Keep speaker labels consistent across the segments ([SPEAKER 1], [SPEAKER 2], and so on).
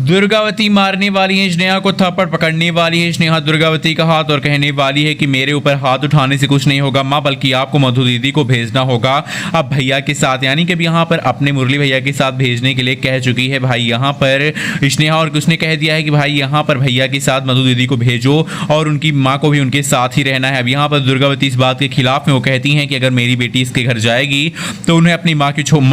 [SPEAKER 1] दुर्गावती मारने वाली है स्नेहा को, थप्पड़ पकड़ने वाली है स्नेहा दुर्गावती का हाथ और कहने वाली है कि मेरे ऊपर हाथ उठाने से कुछ नहीं होगा माँ, बल्कि आपको मधु दीदी को भेजना होगा अब भैया के साथ, यानी कि यहाँ पर अपने मुरली भैया के साथ भेजने के लिए कह चुकी है भाई यहाँ पर स्नेहा। और उसने कह दिया है कि भाई यहाँ पर भैया के साथ मधु दीदी को भेजो और उनकी माँ को भी उनके साथ ही रहना है। अब यहाँ पर दुर्गावती इस बात के खिलाफ में वो कहती हैं कि अगर मेरी बेटी इसके घर जाएगी तो उन्हें अपनी माँ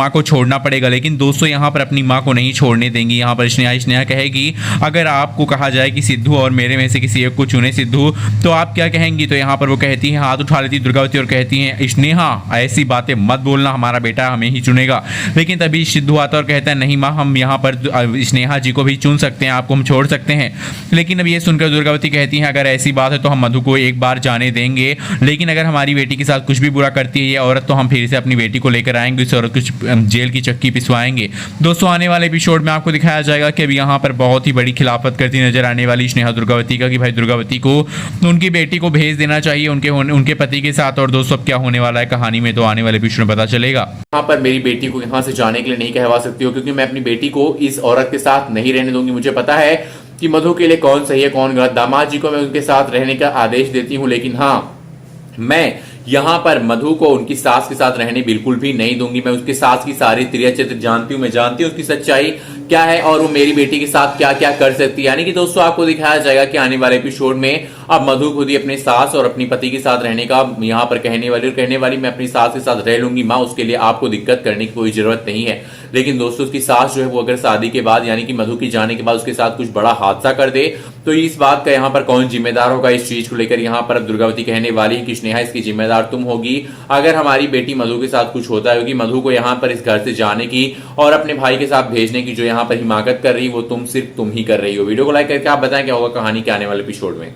[SPEAKER 1] को छोड़ना पड़ेगा, लेकिन दोस्तों यहाँ पर अपनी माँ को नहीं छोड़ने देंगी। यहाँ पर स्नेहा कहेगी अगर आपको कहा जाए कि सिद्धू और मेरे में से किसी एक को चुने सिद्धू तो आप क्या कहेंगी। तो यहाँ पर वो कहती है, हाथ उठा लेती दुर्गावती और कहती हैं स्नेहा ऐसी बातें मत बोलना, हमारा बेटा हमें ही चुनेगा। लेकिन तभी सिद्धू आता और कहता है नहीं माँ, हम यहाँ पर स्नेहा जी को भी चुन सकते हैं, आपको हम छोड़ सकते हैं। लेकिन अब ये सुनकर दुर्गावती कहती है अगर ऐसी बात है तो हम मधु को एक बार जाने देंगे, लेकिन अगर हमारी बेटी के साथ कुछ भी बुरा करती है ये औरत तो हम फिर से अपनी बेटी को लेकर आएंगे, उस औरत को जेल की चक्की पिसवाएंगे। दोस्तों आने वाले एपिसोड में आपको दिखाया जाएगा कि अब यहाँ पर बहुत ही बड़ी खिलाफत करती नजर आने वाली स्नेहा दुर्गावती का कि भाई दुर्गावती को उनकी बेटी को भेज देना चाहिए उनके पति के साथ। और दोस्तों अब क्या होने वाला है कहानी में तो आने वाले एपिसोड में पता चलेगा।
[SPEAKER 2] यहाँ पर मेरी बेटी को यहाँ से जाने के लिए नहीं कहवा सकती हो, क्योंकि मैं अपनी बेटी को इस औरत के साथ नहीं रहने दूंगी। मुझे पता है कि मधु के लिए कौन सही है कौन गलत। दामाद जी को मैं उनके साथ रहने का आदेश देती हूँ, लेकिन हाँ मैं यहाँ पर मधु को उनकी सास के साथ रहने बिल्कुल भी नहीं दूंगी। मैं उसकी सास की सारी क्रिया चित्र जानती हूँ, मैं जानती हूँ उसकी सच्चाई क्या है और वो मेरी बेटी के साथ क्या क्या कर सकती है। यानी कि दोस्तों आपको दिखाया जाएगा कि आने वाले एपिसोड में अब मधु खुद ही अपने सास और अपनी पति के साथ रहने का यहाँ पर कहने वाली मैं अपनी सास के साथ रह लूंगी माँ, उसके लिए आपको दिक्कत करने की कोई जरूरत नहीं है। लेकिन दोस्तों उसकी सास जो है वो अगर शादी के बाद यानी कि मधु की जाने के बाद उसके साथ कुछ बड़ा हादसा कर दे तो इस बात का यहाँ पर कौन जिम्मेदार होगा। इस चीज को लेकर यहाँ पर दुर्गावती कहने वाली है कि स्नेहा इसकी जिम्मेदार तुम होगी अगर हमारी बेटी मधु के साथ कुछ होता है, मधु को यहाँ पर इस घर से जाने की और अपने भाई के साथ भेजने की जो यहाँ पर हिमाकत कर रही है वो सिर्फ तुम ही कर रही हो। वीडियो को लाइक करके आप बताएं क्या होगा कहानी के आने वाले एपिसोड में।